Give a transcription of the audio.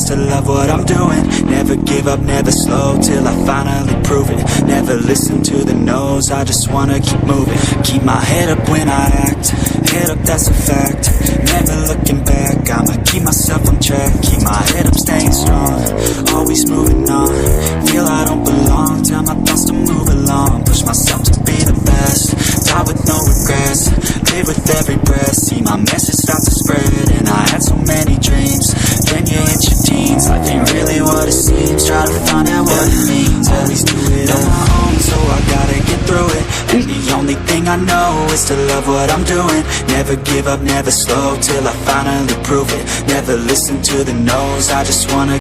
to love what I'm doing. Never give up, never slow, till I finally prove it. Never listen to the no's, I just wanna keep moving. Keep my head up when I act, head up, that's a fact. Never looking back, I'ma keep myself on track. Keep my head up, staying strong, always moving on. Feel I don't belong, tell my thoughts to move along. Push myself to be the best, die with no regrets. Live with every breath, see my message start to spread. And I had so many dreams, then you hit your teens. Life ain't really what it seems, try to find out what it means. Always do it on my own, so I gotta get through it. And the only thing I know is to love what I'm doing. Never give up, never slow, till I finally prove it. Never listen to the no's, I just wanna